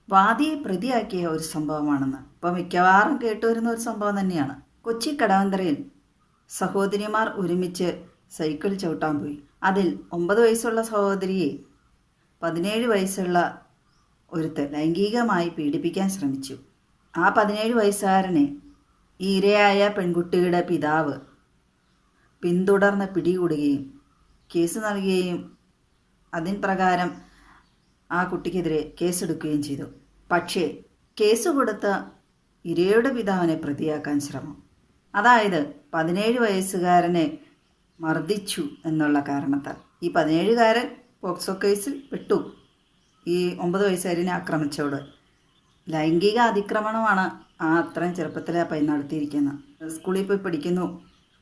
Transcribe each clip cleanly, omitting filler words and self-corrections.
വാദിയെ പ്രതിയാക്കിയ ഒരു സംഭവമാണെന്ന് ഇപ്പോൾ മിക്കവാറും കേട്ടുവരുന്ന ഒരു സംഭവം തന്നെയാണ്. കൊച്ചി കടവന്തറയിൽ സഹോദരിമാർ ഒരുമിച്ച് സൈക്കിൾ ചവിട്ടാൻ പോയി. അതിൽ 9 വയസ്സുള്ള സഹോദരിയെ 17 വയസ്സുള്ള ഒരുത്തൻ ലൈംഗികമായി പീഡിപ്പിക്കാൻ ശ്രമിച്ചു. ആ 17 വയസ്സുകാരനെ ഈ ഇരയായ പെൺകുട്ടിയുടെ പിതാവ് പിന്തുടർന്ന് പിടികൂടുകയും കേസ് നൽകുകയും അതിൻ പ്രകാരം ആ കുട്ടിക്കെതിരെ കേസെടുക്കുകയും ചെയ്തു. പക്ഷേ കേസ് കൊടുത്ത ഇരയുടെ പിതാവിനെ പ്രതിയാക്കാൻ ശ്രമം. അതായത് 17 വയസ്സുകാരനെ മർദ്ദിച്ചു എന്നുള്ള കാരണത്താൽ ഈ 17കാരൻ പോക്സോ കേസിൽ പെട്ടു. ഈ 9 വയസ്സുകാരനെ ആക്രമിച്ചോട് ലൈംഗിക അതിക്രമണമാണ് ആ അത്രയും ചെറുപ്പത്തിൽ ആ പയ്യൻ നടത്തിയിരിക്കുന്നത്. സ്കൂളിൽ പോയി പഠിക്കുന്നു,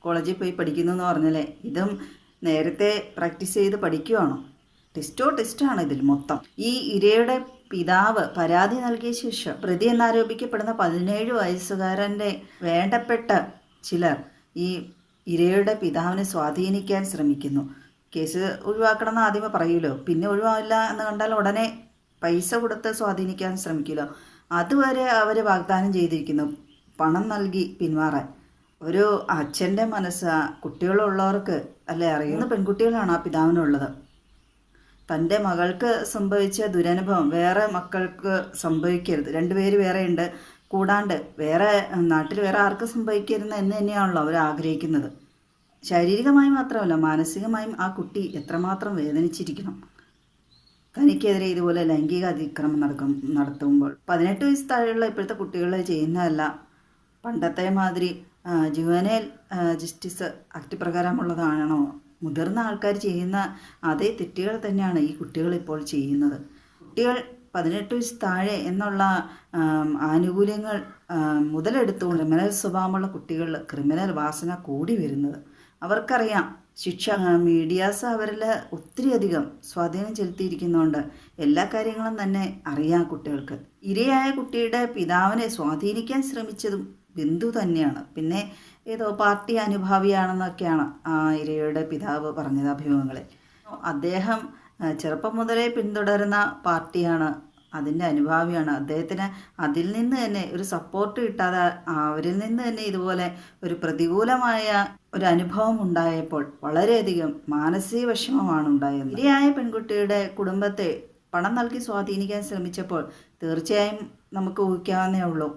കോളേജിൽ പോയി പഠിക്കുന്നു എന്ന് പറഞ്ഞാലേ ഇതും നേരത്തെ പ്രാക്ടീസ് ചെയ്ത് പഠിക്കുവാണോ? ടെസ്റ്റാണ് ഇതിൽ മൊത്തം. ഈ ഇരയുടെ പിതാവ് പരാതി നൽകിയ ശേഷം പ്രതി എന്നാരോപിക്കപ്പെടുന്ന 17 വയസ്സുകാരൻ്റെ വേണ്ടപ്പെട്ട ചിലർ ഈ ഇരയുടെ പിതാവിനെ സ്വാധീനിക്കാൻ ശ്രമിക്കുന്നു. കേസ് ഒഴിവാക്കണമെന്ന് ആദ്യമേ പറയുമല്ലോ, പിന്നെ ഒഴിവാവില്ല എന്ന് കണ്ടാൽ ഉടനെ പൈസ കൊടുത്ത് സ്വാധീനിക്കാൻ ശ്രമിക്കുമല്ലോ. അതുവരെ അവർ വാഗ്ദാനം ചെയ്തിരിക്കുന്നു പണം നൽകി പിന്മാറാൻ. ഒരു അച്ഛൻ്റെ മനസ്സ് കുട്ടികളുള്ളവർക്ക് അല്ലേ അറിയുന്ന പെൺകുട്ടികളാണ് ആ പിതാവിനുള്ളത്. തൻ്റെ മകൾക്ക് സംഭവിച്ച ദുരനുഭവം വേറെ മക്കൾക്ക് സംഭവിക്കരുത്, 2 പേര് വേറെയുണ്ട്, കൂടാണ്ട് വേറെ നാട്ടിൽ വേറെ ആർക്കും സംഭവിക്കരുത് എന്ന് തന്നെയാണല്ലോ അവർ ആഗ്രഹിക്കുന്നത്. ശാരീരികമായി മാത്രമല്ല മാനസികമായും ആ കുട്ടി എത്രമാത്രം വേദനിച്ചിരിക്കണം. തനിക്കെതിരെ ഇതുപോലെ ലൈംഗിക അതിക്രമം നടത്തുമ്പോൾ 18 വയസ്സ് താഴെയുള്ള ഇപ്പോഴത്തെ കുട്ടികൾ ചെയ്യുന്നതല്ല പണ്ടത്തെ മാതിരി ജുവനൈൽ ജസ്റ്റിസ് ആക്ട് പ്രകാരമുള്ളതാണോ. മുതിർന്ന ആൾക്കാർ ചെയ്യുന്ന അതേ തെറ്റുകൾ തന്നെയാണ് ഈ കുട്ടികൾ ഇപ്പോൾ ചെയ്യുന്നത്. കുട്ടികൾ 18 വയസ്സ് താഴെ എന്നുള്ള ആനുകൂല്യങ്ങൾ മുതലെടുത്തുകൊണ്ട് ക്രിമിനൽ സ്വഭാവമുള്ള കുട്ടികളിൽ ക്രിമിനൽ വാസന കൂടി വരുന്നത് അവർക്കറിയാം. ശിക്ഷ മീഡിയാസ് അവരിൽ ഒത്തിരിയധികം സ്വാധീനം ചെലുത്തിയിരിക്കുന്നതുകൊണ്ട് എല്ലാ കാര്യങ്ങളും തന്നെ അറിയാം കുട്ടികൾക്ക്. ഇരയായ കുട്ടിയുടെ പിതാവിനെ സ്വാധീനിക്കാൻ ശ്രമിച്ചതും ബിന്ദു തന്നെയാണ്. പിന്നെ ഏതോ പാർട്ടി അനുഭാവിയാണെന്നൊക്കെയാണ് ആ ഇരയുടെ പിതാവ് പറഞ്ഞത് അഭിമുഖങ്ങളിൽ. അദ്ദേഹം ചെറുപ്പം മുതലേ പിന്തുടരുന്ന പാർട്ടിയാണ്, അതിൻ്റെ അനുഭാവിയാണ്. അദ്ദേഹത്തിന് അതിൽ നിന്ന് തന്നെ ഒരു സപ്പോർട്ട് കിട്ടാതെ അവരിൽ നിന്ന് തന്നെ ഇതുപോലെ ഒരു പ്രതികൂലമായ ഒരു അനുഭവം ഉണ്ടായപ്പോൾ വളരെയധികം മാനസിക വിഷമമാണ് ഉണ്ടായത്. ഇരയായ പെൺകുട്ടിയുടെ കുടുംബത്തെ പണം നൽകി സ്വാധീനിക്കാൻ ശ്രമിച്ചപ്പോൾ തീർച്ചയായും നമുക്ക് ഊഹിക്കാവുന്നേ ഉള്ളൂ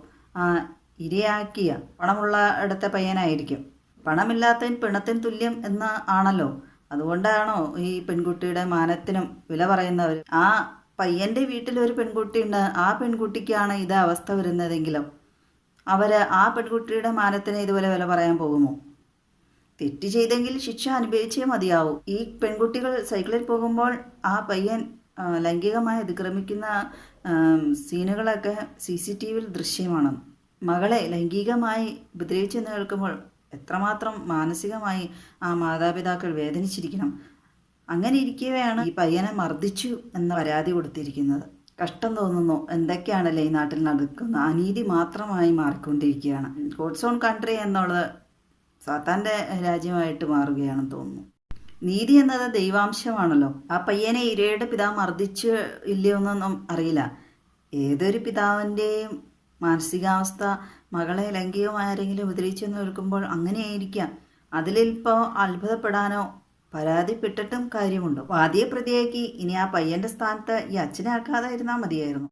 ഇരയാക്കിയ പണമുള്ള ഇടത്ത പയ്യനായിരിക്കും. പണമില്ലാത്തതിന് പിണത്തിന് തുല്യം എന്ന് ആണല്ലോ. അതുകൊണ്ടാണോ ഈ പെൺകുട്ടിയുടെ മാനത്തിനും വില പറയുന്നവർ? ആ പയ്യൻ്റെ വീട്ടിലൊരു പെൺകുട്ടിയുണ്ട്, ആ പെൺകുട്ടിക്കാണ് ഇത് അവസ്ഥ വരുന്നതെങ്കിലും അവർ ആ പെൺകുട്ടിയുടെ മാനത്തിന് ഇതുപോലെ വില പറയാൻ പോകുമോ? തെറ്റ് ചെയ്തെങ്കിൽ ശിക്ഷ അനുഭവിച്ചേ മതിയാവൂ. ഈ പെൺകുട്ടികൾ സൈക്കിളിൽ പോകുമ്പോൾ ആ പയ്യൻ ലൈംഗികമായി അതിക്രമിക്കുന്ന സീനുകളൊക്കെ CCTVയിൽ ദൃശ്യമാണ്. മകളെ ലൈംഗികമായി ഉപദ്രവിച്ചെന്ന് കേൾക്കുമ്പോൾ എത്രമാത്രം മാനസികമായി ആ മാതാപിതാക്കൾ വേദനിച്ചിരിക്കണം. അങ്ങനെ ഇരിക്കവെയാണ് ഈ പയ്യനെ മർദ്ദിച്ചു എന്ന പരാതി കൊടുത്തിരിക്കുന്നത്. കഷ്ടം തോന്നുന്നു. എന്തൊക്കെയാണല്ലേ ഈ നാട്ടിൽ നടക്കുന്നത്? അനീതി മാത്രമായി മാറിക്കൊണ്ടിരിക്കുകയാണ്. ഗോഡ്സ് ഓൺ കൺട്രി എന്നുള്ളത് സാത്താൻ്റെ രാജ്യമായിട്ട് മാറുകയാണെന്ന് തോന്നുന്നു. നീതി എന്നത് ദൈവാംശമാണല്ലോ. ആ പയ്യനെ ഇരയുടെ പിതാവ് മർദ്ദിച്ചു ഇല്ലയോ എന്നൊന്നും അറിയില്ല. ഏതൊരു പിതാവിൻ്റെയും മാനസികാവസ്ഥ മകളെ ലൈംഗികമായ ആരെങ്കിലും ഉപദ്രവിച്ചെന്ന് കേൾക്കുമ്പോൾ അങ്ങനെയായിരിക്കാം. അതിലിപ്പോൾ അത്ഭുതപ്പെടാനോ പരാതിപ്പെട്ടിട്ടും കാര്യമുണ്ടോ? വാദിയെ പ്രതിയാക്കി ഇനി ആ പയ്യൻ്റെ സ്ഥാനത്ത് ഈ അച്ഛനെ ആക്കാതെ ഇരുന്നാൽ മതിയായിരുന്നു.